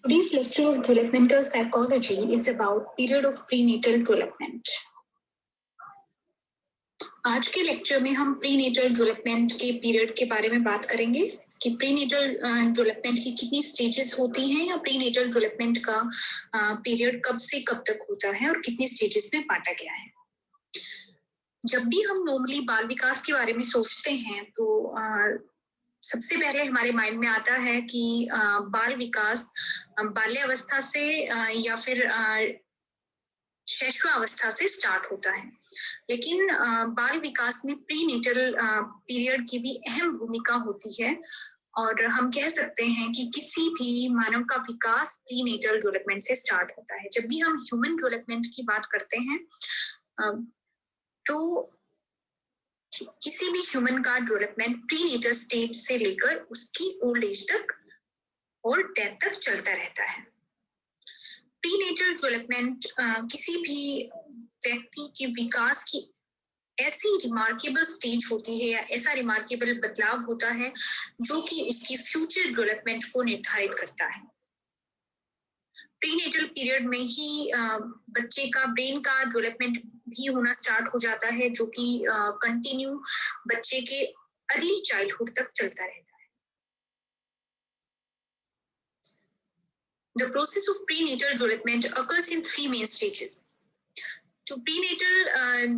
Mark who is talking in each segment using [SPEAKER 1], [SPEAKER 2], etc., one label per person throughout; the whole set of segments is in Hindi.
[SPEAKER 1] Today's lecture of developmental psychology is about period of prenatal development. आज के लेक्चर में हम प्रीनेटल डेवलपमेंट के पीरियड के बारे में बात करेंगे कि प्रीनेटल डेवलपमेंट की कितनी स्टेजेस होती हैं या प्रीनेटल डेवलपमेंट का पीरियड कब से कब तक होता है और कितने स्टेजेस में बांटा गया है। जब भी हम नॉर्मली बाल विकास के बारे में सोचते हैं तो सबसे पहले हमारे माइंड में आता है कि बाल विकास बाल्यावस्था से या फिर शैशवावस्था से स्टार्ट होता है, लेकिन बाल विकास में प्रीनेटल पीरियड की भी अहम भूमिका होती है और हम कह सकते हैं कि किसी भी मानव का विकास प्रीनेटल डेवलपमेंट से स्टार्ट होता है। जब भी हम ह्यूमन डेवलपमेंट की बात करते हैं तो किसी भी ह्यूमन का डेवलपमेंट प्रीनेटल स्टेज से लेकर उसकी ओल्ड एज तक और डेथ तक चलता रहता है। प्रीनेटल डेवलपमेंट किसी भी व्यक्ति के विकास की ऐसी रिमार्केबल स्टेज होती है या ऐसा रिमार्केबल बदलाव होता है जो कि उसकी फ्यूचर डेवलपमेंट को निर्धारित करता है। प्रीनेटल पीरियड में ही बच्चे का ब्रेन का डेवलपमेंट भी होना स्टार्ट हो जाता है, जो कि कंटिन्यू बच्चे के अर्ली चाइल्डहुड तक चलता रहता है। The process of prenatal development occurs in three main stages. तो प्रीनेटल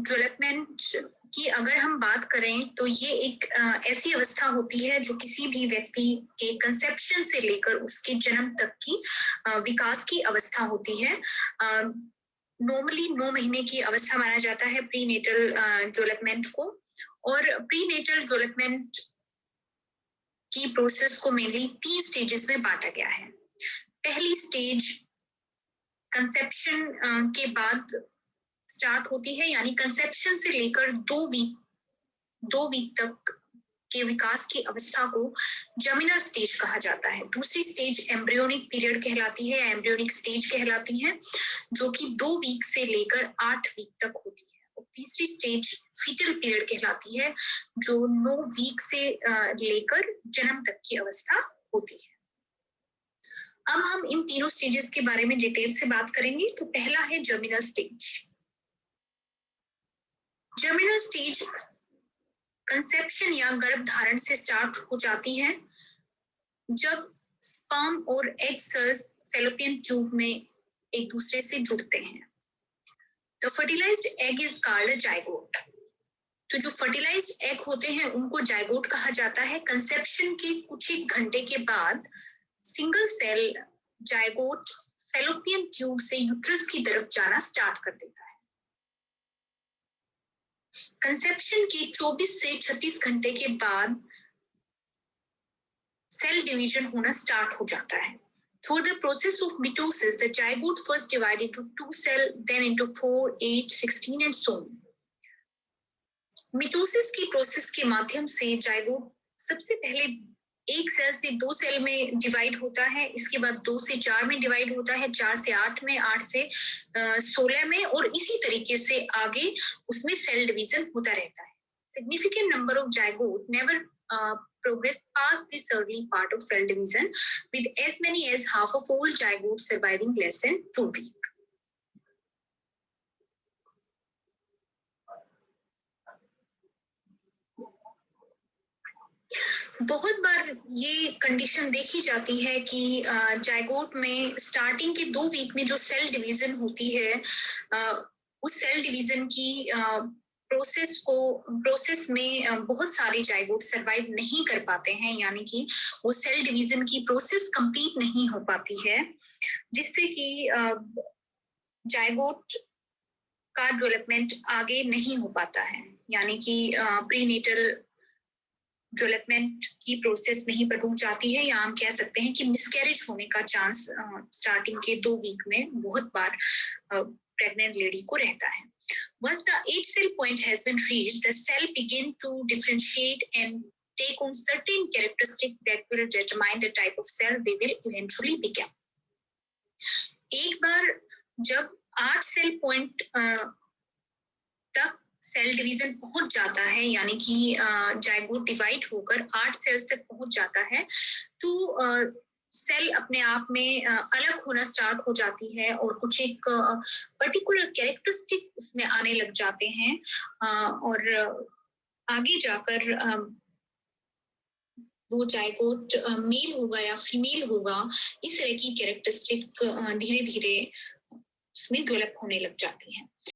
[SPEAKER 1] डेवलपमेंट की अगर हम बात करें तो ये एक ऐसी अवस्था होती है जो किसी भी व्यक्ति के कंसेप्शन से लेकर उसके जन्म तक की विकास की अवस्था होती है। नॉर्मली 9 महीने की अवस्था माना जाता है प्रीनेटल डेवलपमेंट को, और प्रीनेटल डेवलपमेंट की प्रोसेस को मेनली 3 स्टेजेस में बांटा गया है। पहली स्टेज कंसेप्शन के बाद स्टार्ट होती है, यानी कंसेप्शन से लेकर 2 वीक तक के विकास की अवस्था को जर्मिनल स्टेज कहा जाता है। दूसरी स्टेज एम्ब्रियोनिक पीरियड कहलाती है या एम्ब्रियोनिक स्टेज कहलाती है, जो कि 2 वीक से लेकर 8 वीक तक होती है। और तीसरी स्टेज फीटल पीरियड कहलाती है, जो 9 वीक से लेकर जन्म तक की अवस्था होती है। अब हम इन तीनों स्टेजेस के बारे में डिटेल से बात करेंगे। तो पहला है germinal stage. Germinal stage conception या गर्भधारण से स्टार्ट हो जाती है, जब स्पर्म और एग सेल्स फैलोपियन ट्यूब में एक दूसरे से जुड़ते हैं। The fertilized egg is called zygote. तो जो फर्टिलाइज्ड एग होते हैं उनको जाइगोट कहा जाता है। कंसेप्शन के कुछ एक घंटे के बाद single cell zygote fallopian tube से यूट्रस की तरफ जाना स्टार्ट कर देता है। कंसेप्शन के 24 से 36 घंटे के बाद सेल डिवीजन होना स्टार्ट हो जाता है। Through the process of mitosis, the zygote first divided into 2 cells, then into 4, 8, 16 and so on. Mitosis की प्रोसेस के माध्यम से जाइगोट सबसे पहले 1 सेल से 2 सेल में डिवाइड होता है, इसके बाद 2 से 4 में डिवाइड होता है, 4 से 8 में, 8 से 16 में, और इसी तरीके से आगे उसमें सेल डिवीजन होता रहता है। Significant number of zygote never progress past this early part of cell division, with as many as half of all zygotes surviving less than 2 weeks. बहुत बार ये कंडीशन देखी जाती है कि जाइगोट में स्टार्टिंग के 2 वीक में जो सेल डिवीजन होती है, उस सेल डिवीजन की प्रोसेस में बहुत सारे जाइगोट सरवाइव नहीं कर पाते हैं, यानी कि वो सेल डिवीजन की प्रोसेस कंप्लीट नहीं हो पाती है, जिससे कि जाइगोट का डेवलपमेंट आगे नहीं हो पाता है, यानी कि प्रीनेटल डेवलपमेंट की प्रोसेस में ही रुक जाती है, या हम कह सकते हैं कि मिसकैरेज होने का चांस स्टार्टिंग के 2 वीक में बहुत बार प्रेग्नेंट लेडी को रहता है। Once the 8 cell point has been reached, the cell begin to differentiate and take on certain characteristics that will determine the type of cell they will eventually become. एक बार जब 8 सेल पॉइंट तक सेल डिवीजन पहुंच जाता है, यानी कि जाइगोट डिवाइड होकर 8 सेल्स तक पहुंच जाता है, तो सेल अपने आप में अलग होना स्टार्ट हो जाती है और कुछ एक पर्टिकुलर कैरेक्टरिस्टिक उसमें आने लग जाते हैं और आगे जाकर वो जायगोट मेल होगा या फीमेल होगा, इस तरह की कैरेक्टरिस्टिक धीरे धीरे उसमें डेवलप होने लग जाती हैं।